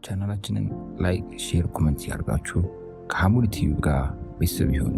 ቻናላችንን ላይክ፣ ሼር፣ ኮሜንት ያርጋችሁ ከሐሙድ ቲቪ ጋር ቤተሰብ ይሁኑ።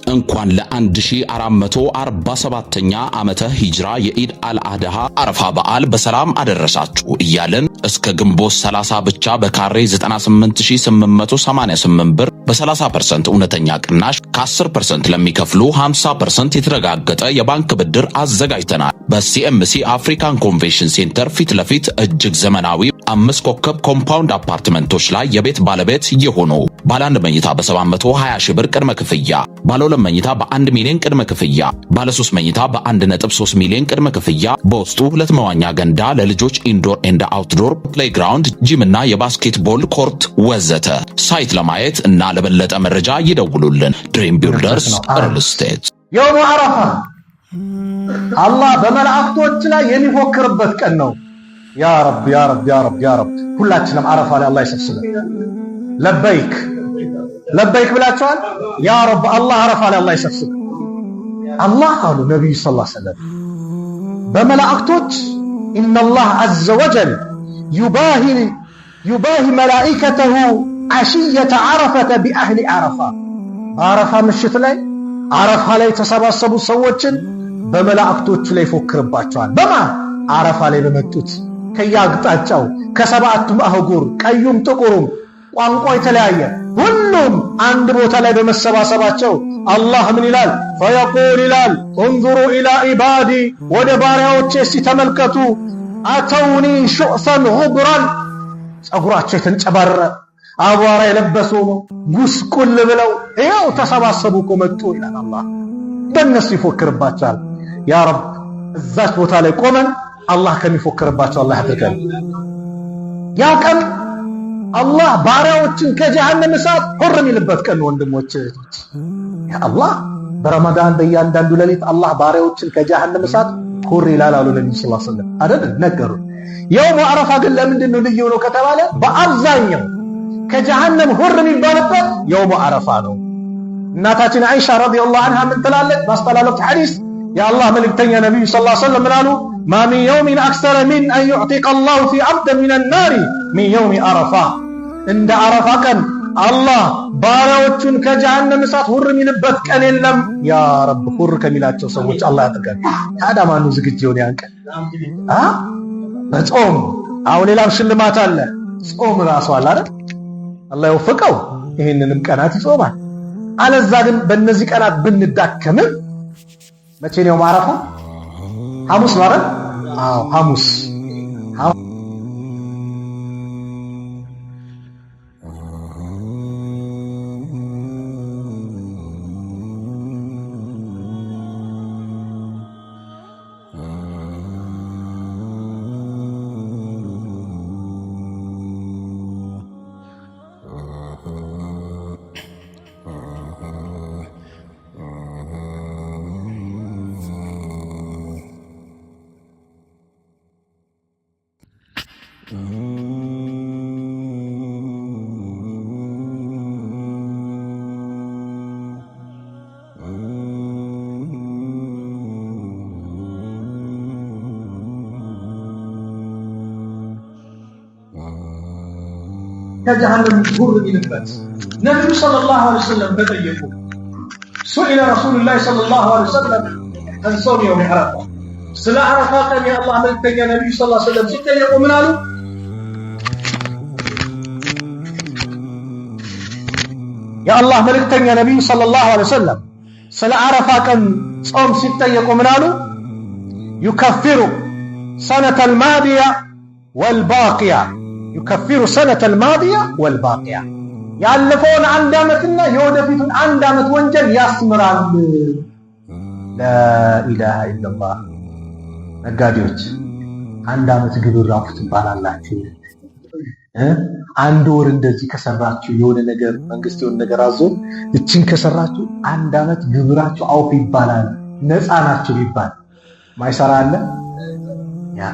እንኳን ለ1447ኛ ዓመተ ሂጅራ የኢድ አልአድሃ አረፋ በዓል በሰላም አደረሳችሁ እያለን እስከ ግንቦት 30 ብቻ በካሬ 98888 ብር በ30% እውነተኛ ቅናሽ ከ10% ለሚከፍሉ 50% የተረጋገጠ የባንክ ብድር አዘጋጅተናል። በሲኤምሲ አፍሪካን ኮንቬንሽን ሴንተር ፊት ለፊት እጅግ ዘመናዊ 5 ኮከብ ኮምፓውንድ አፓርትመንቶች ላይ የቤት ባለቤት የሆኑ ባለ 1 መኝታ በ720 ሺህ ብር ቅድመ ክፍያ፣ ባለ 2 መኝታ በ1 ሚሊዮን ቅድመ ክፍያ፣ ባለ 3 መኝታ በ1.3 ሚሊዮን ቅድመ ክፍያ፣ በውስጡ 2 መዋኛ ገንዳ፣ ለልጆች ኢንዶር ኤንድ አውትዶር ፕሌይግራውንድ፣ ጂም እና የባስኬትቦል ኮርት ወዘተ። ሳይት ለማየት እና ለበለጠ መረጃ ይደውሉልን። ድሪም ቢልደርስ ሪል ስቴት። የውሙ አረፋ አላህ በመላእክቶች ላይ የሚፎክርበት ቀን ነው። ያ ረብ ያ ረብ ያ ረብ ያ ረብ ሁላችንም አረፋ ላይ አላህ ይሰብስበን። ለበይክ ለበይክ ብላችኋል። ያ ረብ አላህ አረፋ ላይ አላህ ይሰብስበን። አላህ አሉ ነብዩ ሰለላሁ ዐለይሂ ወሰለም በመላእክቶች ኢነላህ ዐዘ ወጀል ዩባሂ መላኢከተሁ ዓሽየተ ዓረፈተ ቢአህሊ ዓረፋ። በአረፋ ምሽት ላይ አረፋ ላይ የተሰባሰቡ ሰዎችን በመላእክቶቹ ላይ ይፎክርባቸዋል። በማን አረፋ ላይ በመጡት ከያቅጣጫው ከሰባቱም አህጉር ቀዩም ጥቁሩም ቋንቋ የተለያየ ሁሉም አንድ ቦታ ላይ በመሰባሰባቸው አላህ ምን ይላል? ፈየቁል ይላል እንዙሩ ኢላ ኢባዲ ወደ ባሪያዎቼ እስቲ ተመልከቱ። አተውኒ ሹዕሰን ጉብራን ጸጉራቸው የተንጨባረረ አቧራ የለበሱ ነው ጉስቁል ብለው ይኸው ተሰባሰቡ እኮ መጡ ይላል አላህ። በእነሱ ይፎክርባቸዋል። ያ ረብ እዛች ቦታ ላይ ቆመን አላህ ከሚፎክርባቸው አላህ ያድርገን። ያ ቀን አላህ ባሪያዎችን ከጀሃነም እሳት ሁር የሚልበት ቀን ወንድሞች እህቶች። ያ አላህ በረመዳን በእያንዳንዱ ሌሊት አላህ ባሪያዎችን ከጀሃነም እሳት ሁር ይላል አሉ ነብዩ ሰለላሁ ዐለይሂ ወሰለም አይደል ነገሩ። የውሙ አረፋ ግን ለምንድን ነው ልዩ ነው ከተባለ በአብዛኛው ከጀሃነም ሁር የሚባልበት የውሙ አረፋ ነው። እናታችን አይሻ ረዲየላሁ ዐንሃ ምን ትላለች ባስተላለፈች ሐዲስ የአላህ መልእክተኛ ነብዩ ሰለላሁ ዐለይሂ ወሰለም ምናሉ ማ ሚን የውሚን አክሰረ ሚን አን ዩዕቲቀ አላሁ ፊ ዐብድን ሚነ ናሪ ሚን የውሚ አረፋ። እንደ አረፋ ቀን አላህ ባሪያዎቹን ከጀሃነም እሳት ሁር የሚልበት ቀን የለም። ያ ረብ ሁር ከሚላቸው ሰዎች አላህ ያድርገን። ታዲያ ማን ነው ዝግጁ የሆነ ያን ቀን? በጾም አሁን ሌላም ሽልማት አለ። ጾም ራሱ አለ አይደል? አላህ ይወፍቀው ይሄንንም ቀናት ይጾማል። አለዛ ግን በእነዚህ ቀናት ብንዳከምም መቼ ነው ማረፋ? ሐሙስ ነው አይደል? አዎ ሐሙስ። ከጀሃነም ሁር የሚልበት ነብዩ ሰለላሁ ዐለይሂ ወሰለም ተጠየቁ። ሱኢለ ረሱሉላህ ሰለላሁ ዐለይሂ ወሰለም አን ሶም የውም አረፋ። ስለ አረፋ ቀን የአላህ መልእክተኛ ነብዩ ሰለላሁ ዐለይሂ ወሰለም ሲጠየቁ ምን አሉ? የአላህ መልእክተኛ ነብዩ ሰለላሁ ዐለይሂ ወሰለም ስለ አረፋ ቀን ጾም ሲጠየቁ ምን አሉ? ዩከፍሩ ሰነተል ማዲያ ወልባቂያ ዩከፍሩ ሰነተል ማዲያ ወልባቂያ ያለፈውን አንድ ዓመትና የወደፊቱን አንድ ዓመት ወንጀል ያስምራል። ላኢላሃ ኢላላህ። ነጋዴዎች አንድ ዓመት ግብር አውጡ ትባላላችሁ። አንድ ወር እንደዚህ ከሰራችሁ የሆነ ነገር መንግስት የሆነ ነገር አዞ እቺን ከሰራችሁ አንድ ዓመት ግብራችሁ አውፍ ይባላል። ነፃ ናችሁ ይባል ማይሰራ አለ? ያ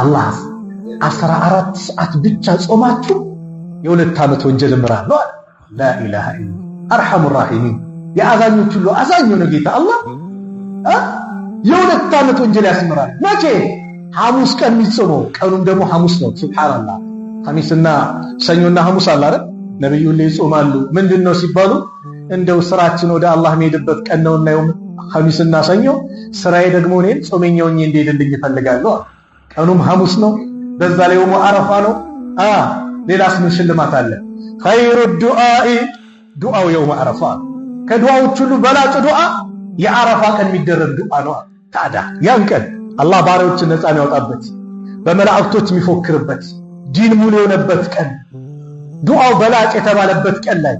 አላህ 14 ሰዓት ብቻ ጾማችሁ የሁለት ዓመት ወንጀል እምራለሁ አለ። ላኢላሃ ኢላ አርሐሙር ራሂሚን። የአዛኞች ሁሉ አዛኝ ነው ጌታ አላህ የሁለት ዓመት ወንጀል ያስምራል። መቼ? ሐሙስ ቀን የሚጾመው ቀኑም ደግሞ ሐሙስ ነው። ሱብሃንአላህ ሐሚስና ሰኞና ሐሙስ አለ አይደል? ነብዩ ይጾማሉ። ምንድነው ሲባሉ እንደው ስራችን ወደ አላህ የሚሄድበት ቀን ነውና ሐሚስና ሰኞ ስራዬ ደግሞ እኔን ጾመኛው እንዲሄድልኝ እፈልጋለሁ። ቀኑም ሐሙስ ነው፣ በዛ ላይ የውሙ አረፋ ነው። ሌላስ ምን ሽልማት አለ? ኸይሩ ዱዓው የውሙ አረፋ። ከዱዓዎች ሁሉ በላጩ ዱዓ የአረፋ ቀን የሚደረግ ዱዓ ነው። ታዲያ ያን ቀን አላህ ባሪያዎችን ነፃ የሚያወጣበት በመላእክቶች የሚፎክርበት ዲን ሙሉ የሆነበት ቀን ዱዓው በላጭ የተባለበት ቀን ላይ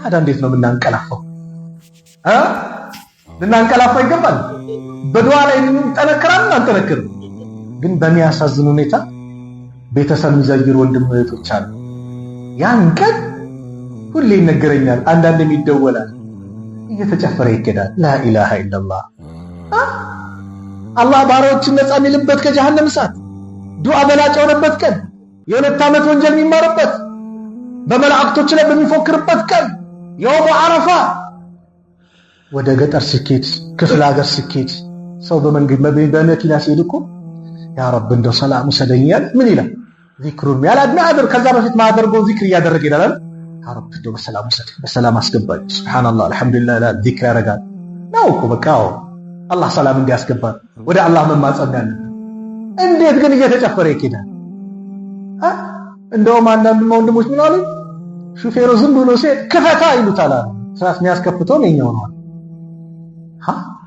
ታዲያ እንዴት ነው የምናንቀላፋው? ልናንቀላፋ ይገባል። በዱዓ ላይ እንጠነክራለን አንጠነክርም። ግን በሚያሳዝን ሁኔታ ቤተሰብ የሚዘይሩ ወንድም እህቶች አሉ። ያን ቀን ሁሌ ይነገረኛል፣ አንዳንድም ይደወላል፣ እየተጨፈረ ይኬዳል። ላኢላሃ ኢላላህ። አላህ ባሪያዎችን ነፃ የሚልበት ከጀሃነም እሳት ዱዓ በላጭ የሆነበት ቀን፣ የሁለት ዓመት ወንጀል የሚማርበት በመላእክቶች ላይ በሚፎክርበት ቀን የውሙ አረፋ። ወደ ገጠር ስኬት ክፍለ ሀገር ስኬት ሰው በመንገድ በመኪና ሲሄድ እኮ ያ ረብ እንደው ሰላም ሰደኛል ምን ይላል? ዚክሩን ያላድና አድር ከዛ በፊት ማደርገው ዚክር እያደረገ ይላል። ያ ረብ እንደው በሰላም ሰደኝ በሰላም አስገባኝ ሱብሃንአላህ አልহামዱሊላህ ላ ዚክር ያረጋል ነው እኮ በቃ አላህ ሰላም እንዲያስገባን ወደ አላህ መማጸን ያለብን። እንዴት ግን እየተጨፈረ ይኬዳል? እንደውም አንዳንድ ወንድሞች ምን አሉ? ሹፌሩ ዝም ብሎ ሲሄድ ክፈታ ይሉታል። ትራስ የሚያስከፍተው ነው ነው።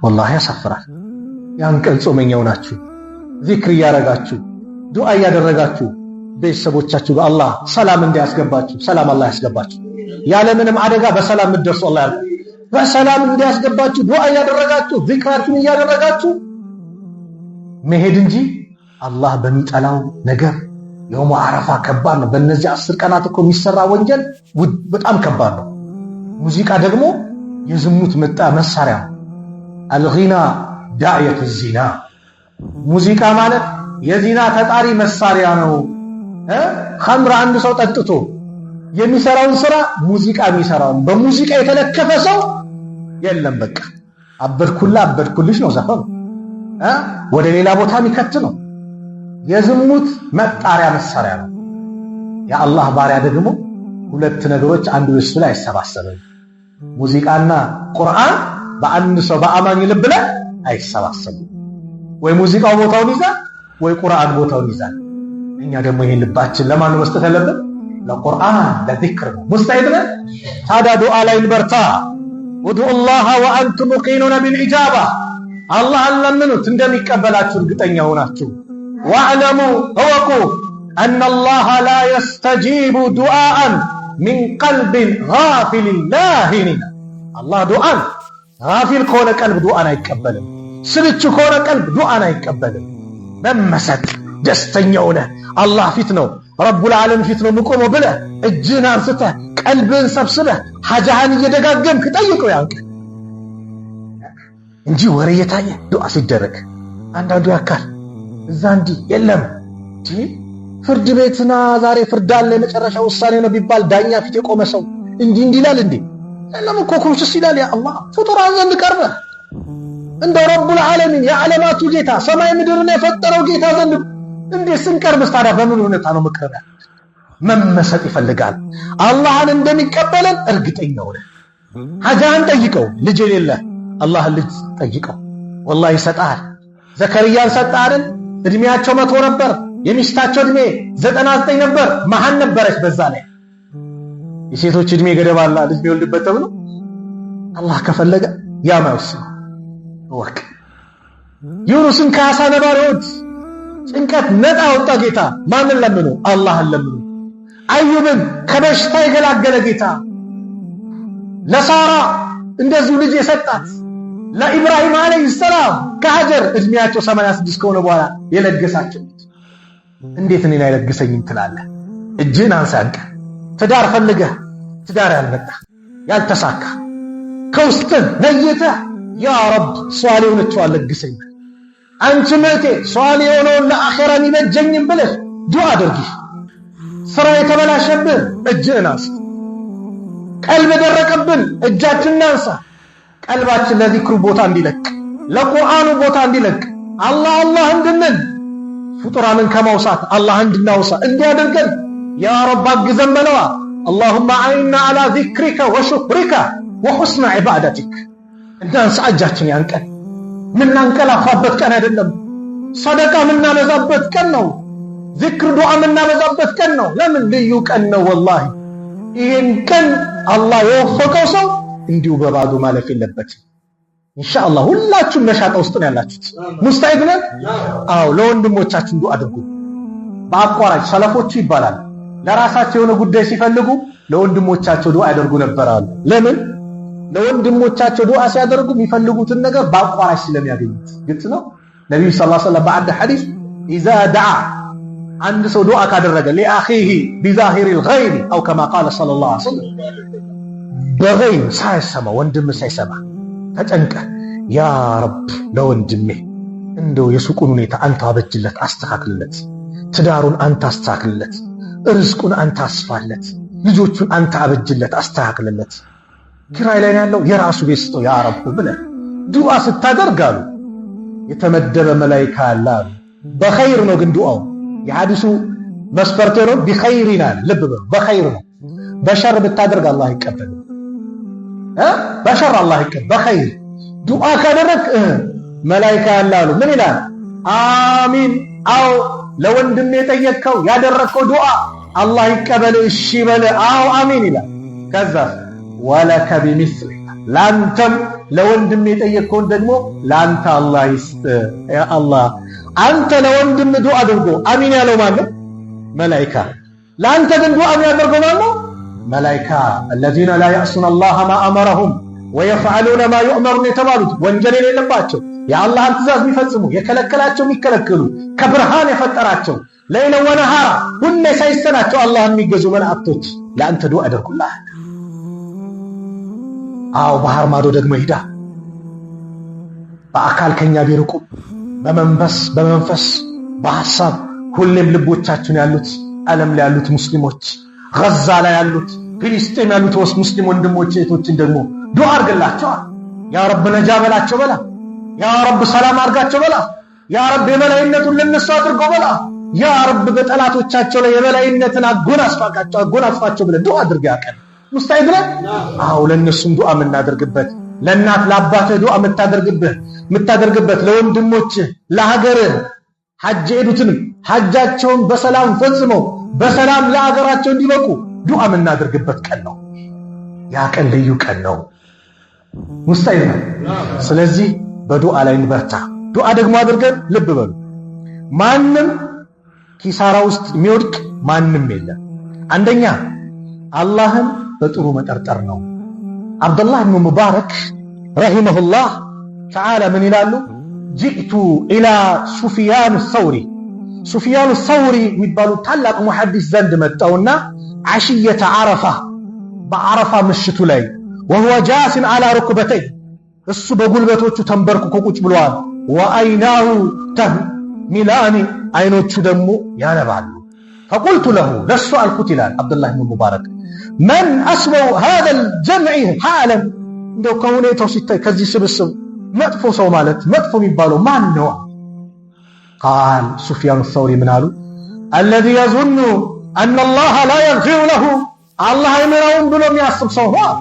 ወላሂ ያሳፍራል። ያን ቀን ጾመኛው ናችሁ፣ ዚክር እያረጋችሁ ዱዓ እያደረጋችሁ ቤተሰቦቻችሁ ጋር አላህ ሰላም እንዲያስገባችሁ ሰላም አላህ ያስገባችሁ። ያለምንም አደጋ በሰላም እንድትደርሱ አላህ ያርግ። በሰላም እንዲያስገባችሁ ዱዓ እያደረጋችሁ ዚክራችሁን እያደረጋችሁ መሄድ እንጂ አላህ በሚጠላው ነገር የውሙ አረፋ ከባድ ነው። በእነዚህ 10 ቀናት እኮ የሚሰራ ወንጀል በጣም ከባድ ነው። ሙዚቃ ደግሞ የዝሙት መሳሪያ ነው። አልጊና ዳዕየቱ ዚና። ሙዚቃ ማለት የዚና ተጣሪ መሳሪያ ነው። ኸምር አንድ ሰው ጠጥቶ የሚሰራውን ስራ ሙዚቃ የሚሰራውን በሙዚቃ የተለከፈ ሰው የለም። በቃ አበድኩልሽ ነው ዘፈኑ። ወደ ሌላ ቦታ የሚከት ነው። የዝሙት መጣሪያ መሳሪያ ነው። የአላህ ባሪያ ደግሞ ሁለት ነገሮች አንዱ እሱ ላይ አይሰባሰብም። ሙዚቃና ቁርአን በአንድ ሰው በአማኝ ልብ ላይ አይሰባሰቡም። ወይ ሙዚቃው ቦታውን ይዛል፣ ወይ ቁርአን ቦታውን ይዛል። እኛ ደግሞ ይሄን ልባችን ለማን መስጠት ያለብን? ለቁርአን ለዚክር ነው። ሙስተዒድ ነን። ታዲያ ዱዓ ላይ እንበርታ። ወዱላህ ወአንቱም ሙቂኑነ ቢልኢጃባ። አላህን ለምኑት እንደሚቀበላችሁ እርግጠኛ ሆናችሁ። ወዕለሙ እወቁ አነላህ ላ የስተጂቡ ዱዓአን ሚን ቀልቢን ጋፊሊን ላሂን። አላህ ዱዓን ጋፊል ከሆነ ቀልብ ዱዓን አይቀበልም። ስልቹ ከሆነ ቀልብ ዱዓን አይቀበልም። መመሰጥ ደስተኛ ሆነህ አላህ ፊት ነው ረቡል ዓለም ፊት ነው የምቆመው ብለህ እጅህን አንስተህ ቀልብህን ሰብስበህ ሐጃህን እየደጋገምክ ጠይቀው ያንቅ እንጂ ወሬ የታየ ዱዓ ሲደረግ አንዳንዱ ያካል እዛ እንዲህ የለም እንጂ ፍርድ ቤትና ዛሬ ፍርድ አለ የመጨረሻ ውሳኔ ነው ቢባል ዳኛ ፊት የቆመ ሰው እንዲህ ይላል እንዴ? ለምን እኮ ኩምሽስ ይላል። ያ አላህ ፍጡራን ዘንድ ቀርበህ እንደ ረቡል ዓለሚን የዓለማቱ ጌታ ሰማይ ምድርን የፈጠረው ጌታ ዘንድ እንዴት ስንቀርብስ ታዲያ በምን ሁኔታ ነው መቅረብ? መመሰጥ ይፈልጋል። አላህን እንደሚቀበለን እርግጠኛ ሆነ ሐጃህን ጠይቀው። ልጅ የሌለ አላህን ልጅ ጠይቀው፣ ወላሂ ይሰጣል። ዘከርያን ሰጣልን። እድሜያቸው 100 ነበር። የሚስታቸው እድሜ 99 ነበር። መሃን ነበረች። በዛ ላይ የሴቶች እድሜ ገደብ አለ ልጅ የሚወልድበት ተብሎ አላህ ከፈለገ ያማውስ ወቅ ዩኑስን ከአሳ ነባሪዎች ጭንቀት ነጣ ወጣ ጌታ ማንን ለምኑ? አላህን ለምኑ። አዩብን ከበሽታ የገላገለ ጌታ፣ ለሳራ እንደዚሁ ልጅ የሰጣት፣ ለኢብራሂም አለይሂ ሰላም ከሀጀር እድሜያቸው 86 ከሆነ በኋላ የለገሳቸው እንዴት እኔን አይለግሰኝም ትላለህ? እጅህን አንሳንቀ ትዳር ፈልገህ ትዳር ያልመጣ ያልተሳካ ከውስጥህ ነይተህ ያ ረብ ሷሊህ ሆነችው አለግሰኝ። አንቺ መቴ ሷሊህ የሆነውን ለአኺራ ይበጀኝም ብለህ ዱዓ አድርጊ። ስራ የተበላሸብህ እጅህን አንሳ። ቀልብ የደረቀብን እጃችንን አንሳ። ቀልባችን ለዚክሩ ቦታ እንዲለቅ፣ ለቁርአኑ ቦታ እንዲለቅ፣ አላህ እንድንል ፍጡራንን ከማውሳት አላህ እንድናውሳ እንዲያደርገን ያ ረብ አግዘን በለዋ። اللهم أعنا على ذكرك وشكرك وحسن عبادتك እናንሳ እጃችን ያንቀን ምናንቀላፋበት ቀን አይደለም ሰደቃ ምናበዛበት ቀን ነው ዚክር ዱዓ ምናበዛበት ቀን ነው ለምን ልዩ ቀን ነው ወላሂ ይሄን ቀን አላህ የወፈቀው ሰው እንዲሁ በባዶ ማለፍ የለበትም ኢንሻአላህ ሁላችሁም ነሻጣ ውስጥ ነው ያላችሁት ሙስታኢድ ነን አዎ ለወንድሞቻችን ዱዓ አድርጉ በአቋራጭ ሰለፎቹ ይባላል ለራሳቸው የሆነ ጉዳይ ሲፈልጉ ለወንድሞቻቸው ዱዓ ያደርጉ ነበር አሉ ለምን ለወንድሞቻቸው ዱዓ ሲያደርጉ የሚፈልጉትን ነገር በአቋራጭ ስለሚያገኙት ግልጽ ነው ነብዩ ሰለላሁ ዐለይሂ ወሰለም بعد حديث اذا دعا አንድ ሰው ዱዓ ካደረገ لأخيه بظاهر الغيب او كما قال صلى الله عليه وسلم በغيب ሳይሰማ ወንድም ሳይሰማ ተጨንቀ ያ ረብ ለወንድሜ እንደው የሱቁን ሁኔታ አንተ አበጅለት አስተካክልለት ትዳሩን አንተ አስተካክልለት ርዝቁን አንተ አስፋለት ልጆቹን አንተ አበጅለት አስተካክልለት ኪራይ ላይ ያለው የራሱ ቤት ስጠው ያ ረብ ብለህ ዱዓ ስታደርጋሉ የተመደበ መላእክት አለ በኸይር ነው ግን ዱዓው የሐዲሱ መስፈርት ነው በኸይርና ልብ በኸይር ነው በሸር ብታደርግ አላህ ይቀበል በሸር አላህ ይቀበል በኸይር ዱዓ ካደረክ መላእክት አለ ምን ይላል አሚን አው ለወንድም የጠየቀው ያደረከው ዱዓ አላህ ይቀበል እሺ በለ አው አሚን ይላል ከዛ ወለከ ቢሚስሊ ላንተም ለወንድም የጠየቀው ደግሞ ላንተ አላህ ይስጥ ያ አላህ አንተ ለወንድም ዱዓ አድርጎ አሚን ያለው ማለት መላእክት ላንተ ግን ዱዓ ያደርገው ማለት መላእክት الذين لا يعصون الله ما امرهم ويفعلون ما يؤمرون የተባሉት ወንጀል የሌለባቸው የአላህን ትእዛዝ የሚፈጽሙ የከለከላቸው የሚከለከሉ ከብርሃን የፈጠራቸው ለይለ ወነሃራ ሁሌ ሳይሰናቸው አላህን የሚገዙ መላእክቶች ለአንተ ዱዓ ያደርጉልሃል አው ባህር ማዶ ደግሞ ሄዳ በአካል ከኛ ቢርቁ በመንፈስ በሐሳብ ሁሌም ልቦቻችን ያሉት ዓለም ላይ ያሉት ሙስሊሞች ጋዛ ላይ ያሉት ፍልስጤም ያሉት ሙስሊም ወንድሞች እህቶችን ደግሞ ዱዓ አድርግላቸው ያ ረብ ነጃ በላቸው በላ ያ ረብ ሰላም አድርጋቸው በላ ያ ረብ የበላይነቱን ለነሱ አድርገው በላ ያ ረብ በጠላቶቻቸው ላይ የበላይነትን አጎናጽፋቸው ብለ ዱዓ አድርጋ ያቀን ሙስታኢድ ነህ አው ለነሱም ዱዓ የምናደርግበት ለእናት ለአባት ዱዓ የምታደርግበት ለወንድሞች ለሀገር ሐጅ ሄዱትን ሐጃቸውን በሰላም ፈጽመው በሰላም ለሀገራቸው እንዲበቁ ዱዓ የምናደርግበት ቀን ነው ያ ቀን ልዩ ቀን ነው ሙስታኢድ ነህ ስለዚህ በዱዓ ላይ እንበርታ ዱዓ ደግሞ አድርገን ልብ በሉ ማንም ኪሳራ ውስጥ የሚወድቅ ማንም የለም አንደኛ አላህን በጥሩ መጠርጠር ነው አብዱላህ ኢብኑ ሙባረክ ረሂመሁላህ ተዓላ ምን ይላሉ ጂእቱ ኢላ ሱፊያን الثوري የሚባሉ ታላቅ ሙሐዲስ ዘንድ መጣውና ዓሽየተ ዓረፋ በዓረፋ ምሽቱ ላይ وهو جالس على ركبتيه እሱ በጉልበቶቹ ተንበርክኮ ቁጭ ብሏል ወአይናሁ ተህሚላኒ አይኖቹ ደግሞ ያነባሉ فقلت له ለሱ አልኩት ይላል አብዱላህ ኢብኑ ሙባረክ من أسوأ هذا الجمع حالا እንደው ከሁኔታው ሲታይ ከዚህ ስብስብ መጥፎ ሰው ማለት መጥፎ የሚባለው ማን ነው قال سفيان الثوري من قالوا الذي يظن أن الله لا يغفر له الله يمرون ብሎ የሚያስብ ሰው ነው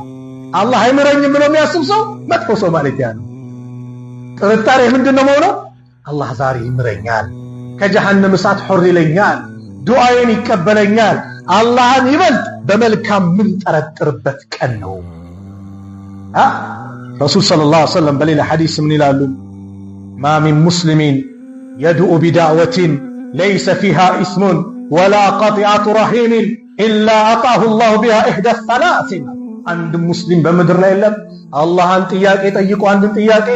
الله አይምረኝም ብሎ የሚያስብ ሰው መጥፎ ሰው ማለት ያ ነው ጥርጣሬ ምንድነው ማለት አላህ ዛሬ ይምረኛል ከጀሃነም እሳት ሑር ይለኛል ዱዓዬን ይቀበለኛል አላህን ይበልጥ በመልካም ምን ጠረጥርበት ቀን ነው ረሱል ሰለላሁ ዐለይሂ ወሰለም በሌላ ሐዲስ ምን ይላሉ ما من مسلم يدعو بدعوة ليس فيها اسم ولا قطيعة رحيم إلا أعطاه الله بها إحدى الثلاث عند مسلم በምድር ላይ የለም አላህን ጥያቄ ጠይቆ አንድን ጥያቄ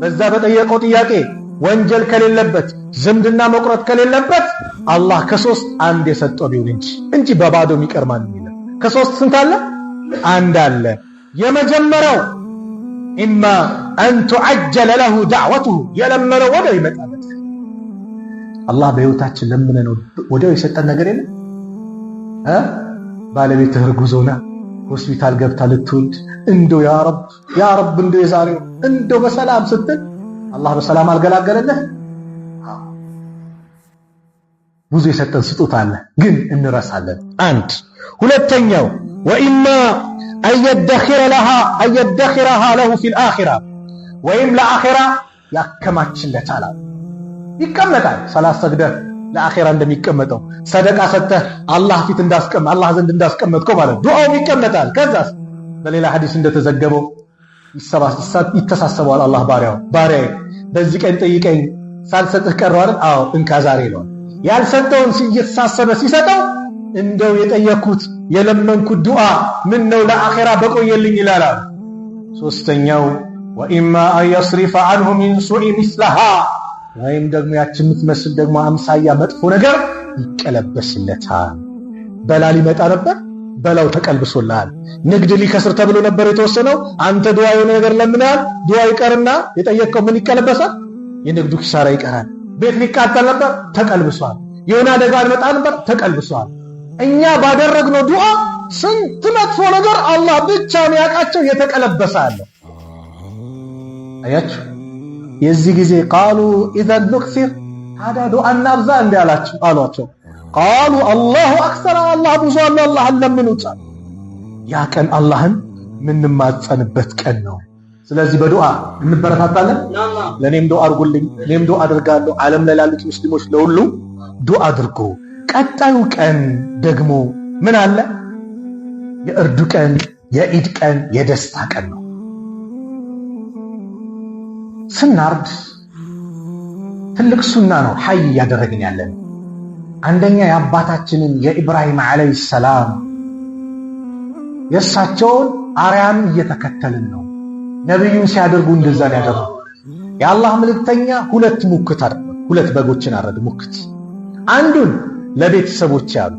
በዛ በጠየቀው ጥያቄ ወንጀል ከሌለበት ዝምድና መቁረጥ ከሌለበት አላህ ከሶስት አንድ የሰጠው ቢሆን እንጂ በባዶ የሚቀር ማንም የለም ከሶስት ስንት አለ አንድ አለ የመጀመሪያው إما أن تعجل له دعوته يلمن ወዲያው ይመጣል አላህ በህይወታችን ለምነን ወዲያው የሰጠን ነገር የለም ባለቤትህ እርጉዞና ሆስፒታል ገብታ ልትወልድ እንደው ያ ረብ እንደው የዛሬው እንደው በሰላም ስትል አላህ በሰላም አልገላገለልህ ብዙ የሰጠን ስጦታ አለ ግን እንረሳለን። አንድ ሁለተኛው ወኢማ አየደኺረሃ ለሁ ፊል አኺራ ወይም ለአኺራ ያከማችለታል። ይቀመጣል ሰላት ሰግደህ ለአኺራ እንደሚቀመጠው ሰደቃ ሰጥተህ አላህ ፊት አላህ ዘንድ እንዳስቀመጥከው ማለት ዱዓው ይቀመጣል። ከዛስ በሌላ ሐዲስ እንደተዘገበው ይተሳሰባል። አላህ ባሪያዬ በዚህ ቀን ጠይቀኝ ሳልሰጥህ ቀረው አይደል? አዎ እንካ ዛሬ ነው። ያልሰጠውን እየተሳሰበ ሲሰጠው እንደው የጠየኩት የለመንኩት ዱዓ ምን ነው ለአኺራ በቆየልኝ ይላል። ሶስተኛው ወኢማ አየስሪፈ ዐንሁ ሚን ሱኢ ሚስለሃ ወይም ደግሞ ያችን የምትመስል ደግሞ አምሳያ መጥፎ ነገር ይቀለበስለታል። በላ ሊመጣ ነበር በላው ተቀልብሶልሃል። ንግድ ሊከስር ተብሎ ነበር የተወሰነው። አንተ ዱዓ የሆነ ነገር ለምናል ዱዓ ይቀርና የጠየቀው ምን ይቀለበሳል? የንግዱ ኪሳራ ይቀራል። ቤት ሊቃጠል ነበር ተቀልብሷል። የሆነ አደጋ ሊመጣ ነበር ተቀልብሷል። እኛ ባደረግነው ዱዓ ስንት መጥፎ ነገር አላህ ብቻ የሚያውቃቸው የተቀለበሰ አለ። አያችሁ የዚህ ጊዜ ቃሉ ኢዘን ንክሲር ታዲያ ዱዓ እናብዛ አሏቸው። ቃሉ አላሁ አክሰር አላህ ብዙ አላህ ለምኑት። ያ ቀን አላህን ምንማጸንበት ቀን ነው። ስለዚህ በዱዓ እንበረታታለን። ለኔም ዱዓ አድርጉልኝ፣ እኔም ዱዓ አድርጋለሁ። ዓለም ላይ ላሉት ሙስሊሞች ለሁሉ ዱዓ አድርጉ። ቀጣዩ ቀን ደግሞ ምን አለ? የእርዱ ቀን፣ የኢድ ቀን፣ የደስታ ቀን ነው። ስናርድ ትልቅ ሱና ነው ሐይ እያደረግን ያለን። አንደኛ የአባታችንን የኢብራሂም ዓለይሂ ሰላም የእሳቸውን አርያም እየተከተልን ነው። ነብዩን ሲያደርጉ እንደዛ ያደረጉ። የአላህ መልእክተኛ ሁለት በጎችን አረዱ። ሙክት አንዱን ለቤተሰቦች ያሉ፣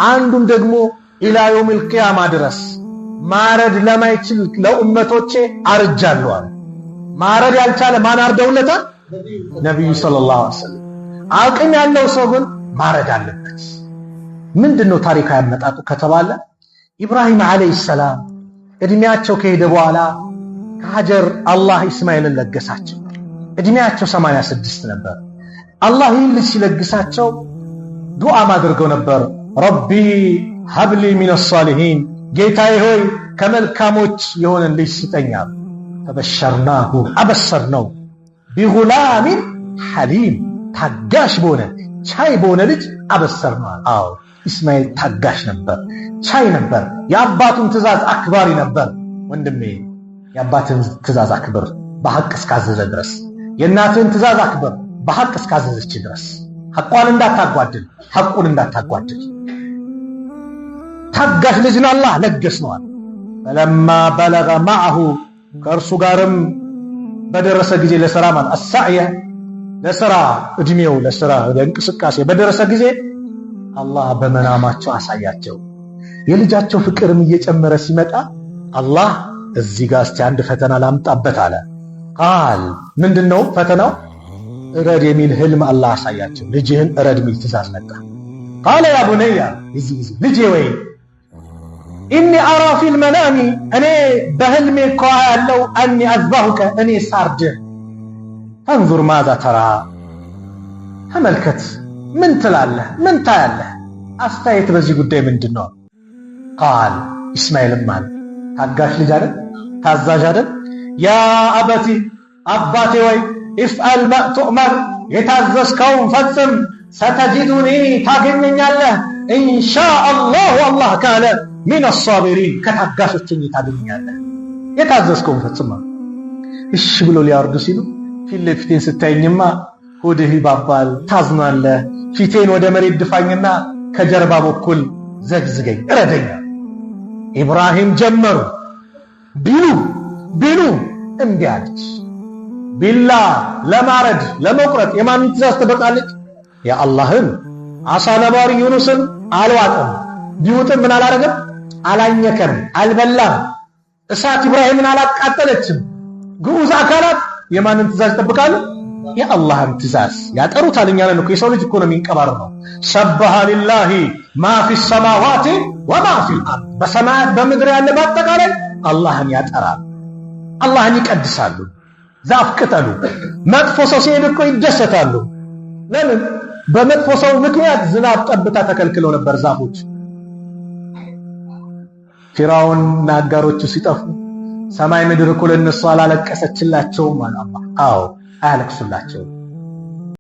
አንዱን ደግሞ ኢላ የውሚል ቂያማ ድረስ ማረድ ለማይችል ለኡመቶቼ አርጃለሁ አሉ። ማረድ ያልቻለ ማን አርደውለታል? ነብዩ ሰለላሁ ዐለይሂ ወሰለም። አቅም ያለው ሰው ግን ማረድ አለበት። ምንድነው ታሪካዊ አመጣጡ ከተባለ ኢብራሂም ዓለይሂ ሰላም እድሜያቸው ከሄደ በኋላ ከሀጀር አላህ ኢስማኤልን ለገሳቸው። እድሜያቸው 86 ነበር። አላህ ይህን ልጅ ሲለግሳቸው ዱዓ አድርገው ነበር። ረቢ ሀብሊ ሚነ ሷሊሂን፣ ጌታዬ ሆይ ከመልካሞች የሆነ ልጅ ስጠኝ። ተበሸርናሁ አበሰርነው ቢጉላሚን ሐሊም፣ ታጋሽ በሆነ ቻይ በሆነ ልጅ አበሰርነው። አዎ ኢስማኤል ታጋሽ ነበር፣ ቻይ ነበር፣ የአባቱን ትእዛዝ አክባሪ ነበር። ወንድሜ የአባትን ትእዛዝ አክብር በሐቅ እስካዘዘ ድረስ፣ የእናትን ትእዛዝ አክብር በሐቅ እስካዘዘች ድረስ። ሐቋን እንዳታጓድል፣ ሐቁን እንዳታጓድል። ታጋሽ ልጅን አላህ ለገስነዋል። ፈለማ በለገ ማዐሁ፣ ከእርሱ ጋርም በደረሰ ጊዜ ለሥራ ማለት አሳዕየ ለሥራ እድሜው ለሥራ ለእንቅስቃሴ በደረሰ ጊዜ አላህ በመናማቸው አሳያቸው። የልጃቸው ፍቅርም እየጨመረ ሲመጣ አላህ እዚህ ጋር እስቲ አንድ ፈተና ላምጣበት አለ። ቃል ምንድነው ፈተናው? እረድ የሚል ህልም አላህ አሳያቸው። ልጅህን እረድ የሚል ትእዛዝ መጣ። ቃለ ያ ቡነያ፣ ልጄ ወይ ኢኒ አራ ፊል መናሚ፣ እኔ በህልሜ እኮ ያለው አኒ አዝባሁከ፣ እኔ ሳርድህ። ፈንዙር ማዛ ተራ፣ ተመልከት ምን ትላለህ? ምን ታያለህ? አስተያየት በዚህ ጉዳይ ምንድነው? ቃል ኢስማኤልም አለ ታጋሽ ልጅ አይደል? ታዛዥ አይደል? ያ አበቲ፣ አባቴ ወይ ኢፍአል ማ ቱእመር፣ የታዘዝከውን ፈጽም። ሰተጂዱኒ፣ ታገኘኛለህ። ኢንሻአላህ አላህ ካለ ሚነ አሳቢሪን፣ ከታጋሾች ታገኘኛለህ። የታዘዝከውን ፈጽም። እሺ ብሎ ሊያወርዱ ሲሉ ፊት ለፊቴን ስታይኝማ ሆድህ ይባባል፣ ታዝናለህ። ፊቴን ወደ መሬት ድፋኝና ከጀርባ በኩል ዘግዝገኝ፣ እረደኛ። ኢብራሂም ጀመሩ ቢሉ እምቢ አለች። ቢላ ለማረድ ለመቁረጥ የማንን ትእዛዝ ትበቃለች? የአላህን። አሳ ነባሪ ዩኑስን አልዋጠም። ቢውጥም ምን አላረገም? አላኘከም፣ አልበላም። እሳት ኢብራሂምን አላቃጠለችም። ግዑዝ አካላት የማንን ትእዛዝ ይጠብቃሉ? የአላህን ትእዛዝ ያጠሩታል። እኛ ነን እኮ የሰው ልጅ እኮ ነው የሚንቀባረረው። ሰበሐ ሊላሂ ማ ፊ ሰማዋቲ ወማ ፊል አርድ፣ በሰማያት በምድር ያለ በአጠቃላይ አላህን ያጠራል፣ አላህን ይቀድሳሉ። ዛፍ ቅጠሉ መጥፎ ሰው ሲሄድ እኮ ይደሰታሉ። ለምን? በመጥፎ ሰው ምክንያት ዝናብ ጠብታ ተከልክለው ነበር ዛፎች። ፊራውንና አጋሮቹ ሲጠፉ ሰማይ ምድር እኮ ለነሱ አላለቀሰችላቸውም አለ አላህ። አዎ አያለቅሱላቸውም።